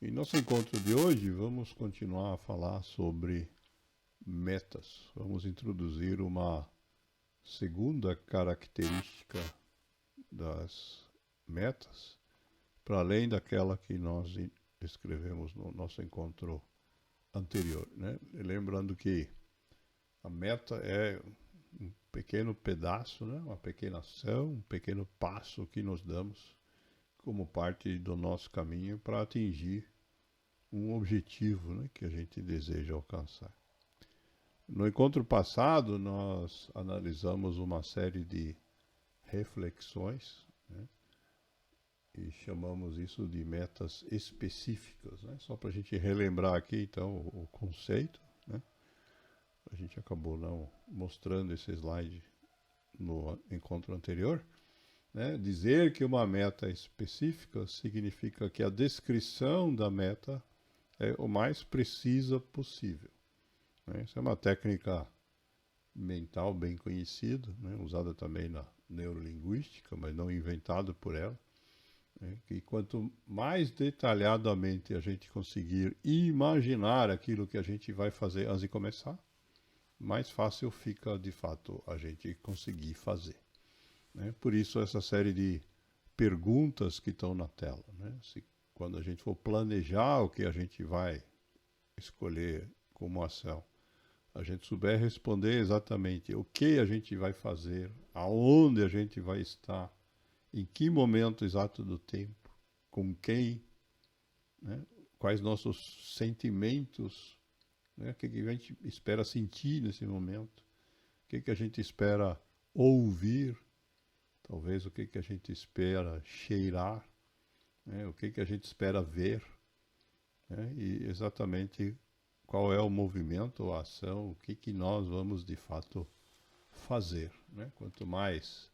Em nosso encontro de hoje, vamos continuar a falar sobre metas. Vamos introduzir uma segunda característica das metas, para além daquela que nós escrevemos no nosso encontro anterior, né? Lembrando que a meta é um pequeno pedaço, né? Uma pequena ação, um pequeno passo que nos damos como parte do nosso caminho para atingir um objetivo, né, que a gente deseja alcançar. No encontro passado, nós analisamos uma série de reflexões, né, e chamamos isso de metas específicas, né, só para a gente relembrar aqui, então, o conceito. Né, a gente acabou não mostrando esse slide no encontro anterior. Né, dizer que uma meta específica significa que a descrição da meta é o mais precisa possível. Né? Isso é uma técnica mental bem conhecida, né? Usada também na neurolinguística, mas não inventada por ela. Né? Que quanto mais detalhadamente a gente conseguir imaginar aquilo que a gente vai fazer antes de começar, mais fácil fica de fato a gente conseguir fazer. Né? Por isso essa série de perguntas que estão na tela. Né? Quando a gente for planejar o que a gente vai escolher como ação, a gente souber responder exatamente o que a gente vai fazer, aonde a gente vai estar, em que momento exato do tempo, com quem, né? Quais nossos sentimentos, né? O que a gente espera sentir nesse momento, o que a gente espera ouvir, talvez o que a gente espera cheirar, né? O que a gente espera ver, né? E exatamente qual é o movimento ou a ação, o que nós vamos de fato fazer. Né? Quanto mais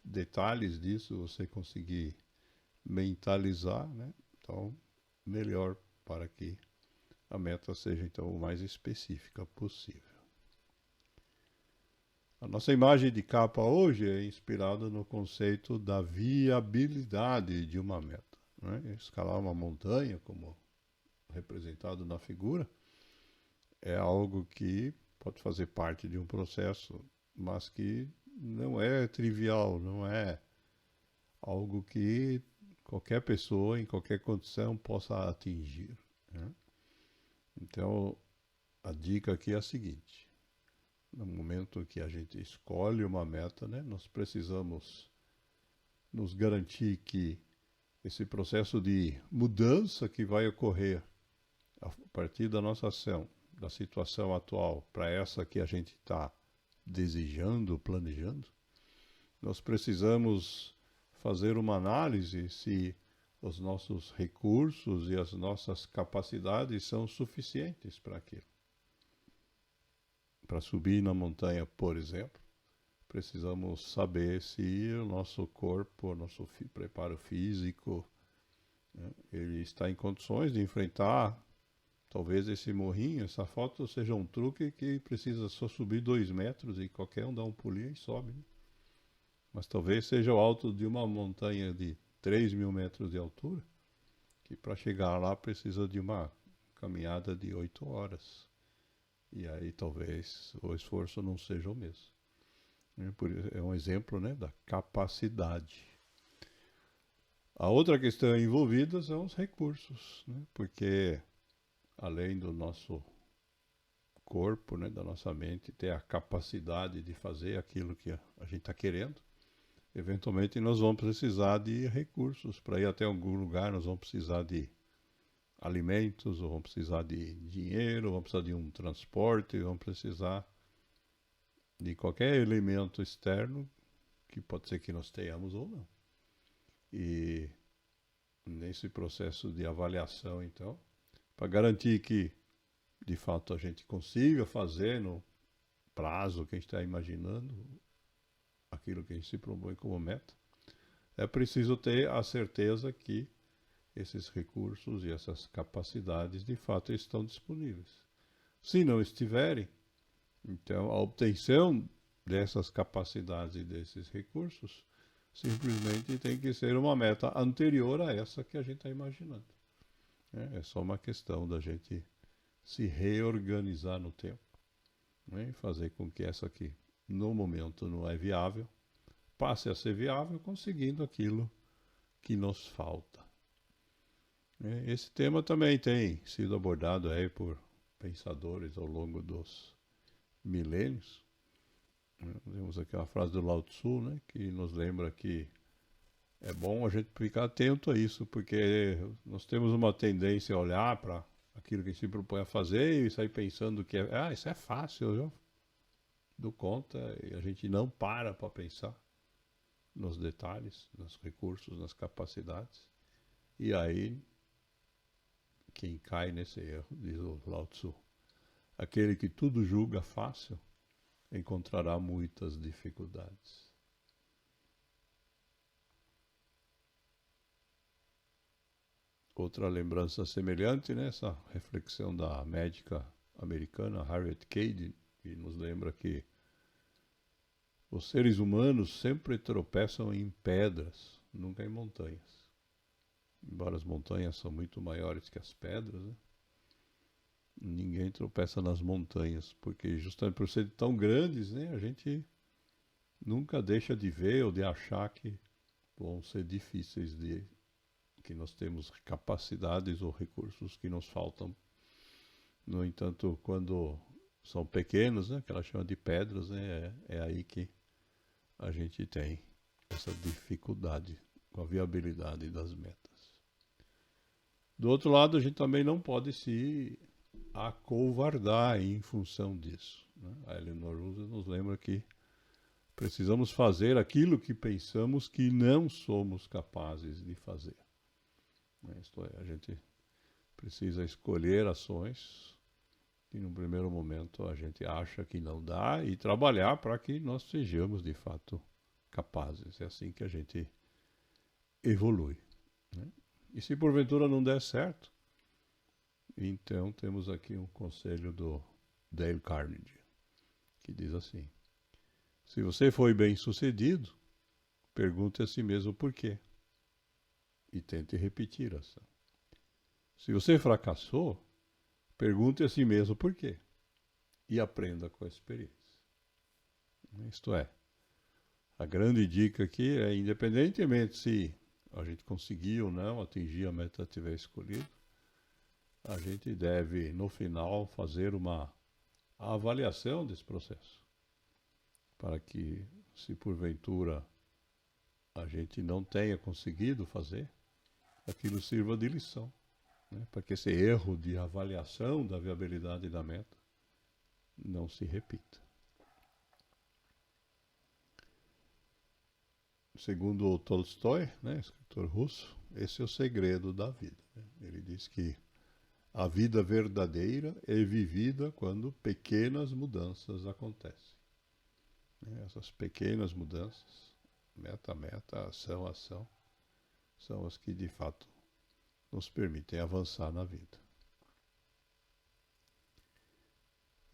detalhes disso você conseguir mentalizar, né? Então melhor para que a meta seja então o mais específica possível. A nossa imagem de capa hoje é inspirada no conceito da viabilidade de uma meta. Né? Escalar uma montanha, como representado na figura, é algo que pode fazer parte de um processo, mas que não é trivial, não é algo que qualquer pessoa, em qualquer condição, possa atingir. Né? Então, a dica aqui é a seguinte: no momento que a gente escolhe uma meta, né, nós precisamos nos garantir que esse processo de mudança que vai ocorrer a partir da nossa ação, da situação atual para essa que a gente está desejando, planejando, nós precisamos fazer uma análise se os nossos recursos e as nossas capacidades são suficientes para aquilo. Para subir na montanha, por exemplo, precisamos saber se o nosso corpo, o nosso preparo físico, né, ele está em condições de enfrentar talvez esse morrinho, essa foto seja um truque que precisa só subir 2 metros e qualquer um dá um pulinho e sobe. Né? Mas talvez seja o alto de uma montanha de 3.000 metros de altura, que para chegar lá precisa de uma caminhada de 8 horas. E aí talvez o esforço não seja o mesmo. É um exemplo, né, da capacidade. A outra questão envolvida são os recursos, né, porque além do nosso corpo, né, da nossa mente, ter a capacidade de fazer aquilo que a gente está querendo, eventualmente nós vamos precisar de recursos. Para ir até algum lugar, nós vamos precisar de alimentos, ou vamos precisar de dinheiro, vamos precisar de um transporte, vamos precisar de qualquer elemento externo, que pode ser que nós tenhamos ou não. E nesse processo de avaliação, então, para garantir que de fato a gente consiga fazer no prazo que a gente está imaginando, aquilo que a gente se propõe como meta, é preciso ter a certeza que esses recursos e essas capacidades de fato estão disponíveis. Se não estiverem, então a obtenção dessas capacidades e desses recursos simplesmente tem que ser uma meta anterior a essa que a gente está imaginando. né? É só uma questão da gente se reorganizar no tempo, né? E fazer com que essa aqui, no momento, não é viável, passe a ser viável, conseguindo aquilo que nos falta. Esse tema também tem sido abordado aí por pensadores ao longo dos milênios. Temos aqui uma frase do Lao Tzu, né, que nos lembra que é bom a gente ficar atento a isso, porque nós temos uma tendência a olhar para aquilo que se propõe a fazer e sair pensando que isso é fácil, eu dou conta, e a gente não para pensar nos detalhes, nos recursos, nas capacidades. E aí, quem cai nesse erro, diz o Lao Tzu, aquele que tudo julga fácil, encontrará muitas dificuldades. Outra lembrança semelhante, né, essa reflexão da médica americana Harriet Cady, que nos lembra que os seres humanos sempre tropeçam em pedras, nunca em montanhas. Embora as montanhas são muito maiores que as pedras, né? Ninguém tropeça nas montanhas, porque justamente por serem tão grandes, né, a gente nunca deixa de ver ou de achar que vão ser difíceis que nós temos capacidades ou recursos que nos faltam. No entanto, quando são pequenos, né, que ela chama de pedras, né, é aí que a gente tem essa dificuldade com a viabilidade das metas. Do outro lado, a gente também não pode se acovardar em função disso, né? A Eleanor Roosevelt nos lembra que precisamos fazer aquilo que pensamos que não somos capazes de fazer. Isto é, a gente precisa escolher ações que num primeiro momento a gente acha que não dá e trabalhar para que nós sejamos de fato capazes. É assim que a gente evolui, né? E se porventura não der certo, então temos aqui um conselho do Dale Carnegie, que diz assim: se você foi bem sucedido, pergunte a si mesmo por quê e tente repetir a ação. Se você fracassou, pergunte a si mesmo por quê e aprenda com a experiência. Isto é, a grande dica aqui é, independentemente se a gente conseguir ou não atingir a meta que tiver escolhido, a gente deve, no final, fazer uma avaliação desse processo, para que, se porventura a gente não tenha conseguido fazer, aquilo sirva de lição, né? Para que esse erro de avaliação da viabilidade da meta não se repita. Segundo o Tolstói, né, escritor russo, esse é o segredo da vida, né? Ele diz que a vida verdadeira é vivida quando pequenas mudanças acontecem. Essas pequenas mudanças, meta a meta, ação a ação, são as que de fato nos permitem avançar na vida.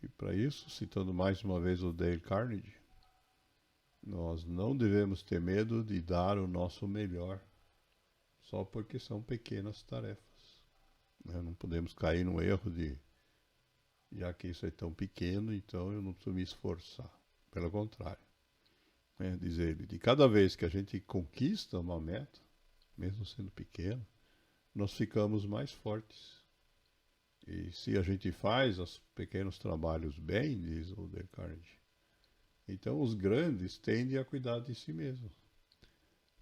E para isso, citando mais uma vez o Dale Carnegie, nós não devemos ter medo de dar o nosso melhor só porque são pequenas tarefas. Não podemos cair no erro de, já que isso é tão pequeno, então eu não preciso me esforçar. Pelo contrário, diz ele, de cada vez que a gente conquista uma meta, mesmo sendo pequena, nós ficamos mais fortes. E se a gente faz os pequenos trabalhos bem, diz o Dale Carnegie, então os grandes tendem a cuidar de si mesmos.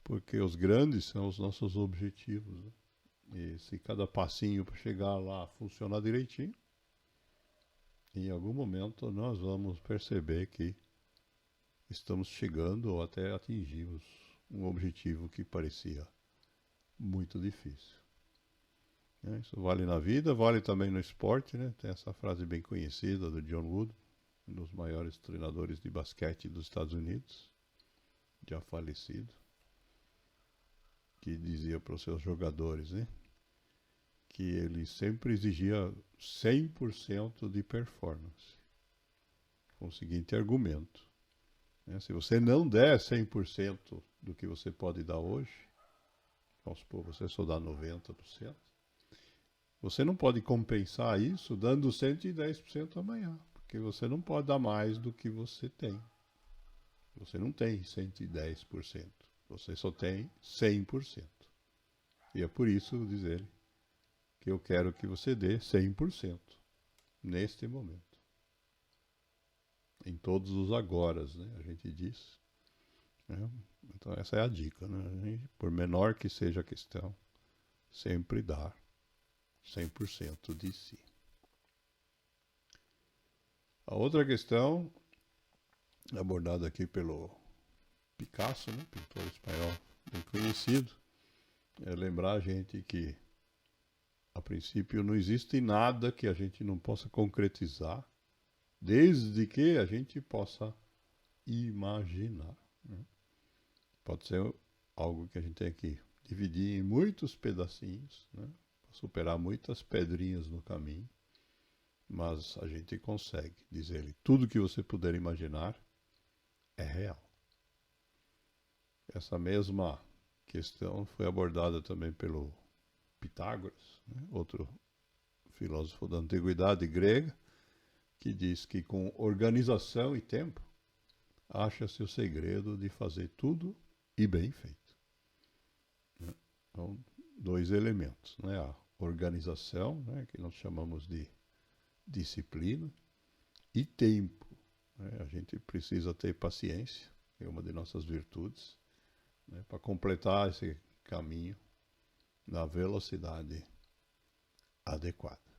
Porque os grandes são os nossos objetivos, né? E se cada passinho para chegar lá funcionar direitinho, em algum momento nós vamos perceber que estamos chegando ou até atingimos um objetivo que parecia muito difícil. Isso vale na vida, vale também no esporte, né? Tem essa frase bem conhecida do John Wooden, um dos maiores treinadores de basquete dos Estados Unidos, já falecido, que dizia para os seus jogadores, né, que ele sempre exigia 100% de performance, com o seguinte argumento, né? Se você não der 100% do que você pode dar hoje, vamos supor, você só dá 90%, Você não pode compensar isso dando 110% amanhã, porque você não pode dar mais do que você tem. Você não tem 110%, você só tem 100%. E é por isso, diz ele, que eu quero que você dê 100% neste momento. Em todos os agoras, né? A gente diz. Né? Então essa é a dica, né? Por menor que seja a questão, sempre dar 100% de si. A outra questão, abordada aqui pelo Picasso, né? Pintor espanhol bem conhecido, é lembrar a gente que, a princípio, não existe nada que a gente não possa concretizar, desde que a gente possa imaginar. Né? Pode ser algo que a gente tem que dividir em muitos pedacinhos, né? Para superar muitas pedrinhas no caminho, mas a gente consegue, diz ele, tudo que você puder imaginar é real. Essa mesma questão foi abordada também pelo Pitágoras, né? Outro filósofo da antiguidade grega, que diz que com organização e tempo acha-se o segredo de fazer tudo e bem feito. Né? Então, dois elementos, né? A organização, né? Que nós chamamos de disciplina, e tempo. Né? A gente precisa ter paciência, é uma de nossas virtudes, né? Para completar esse caminho na velocidade adequada.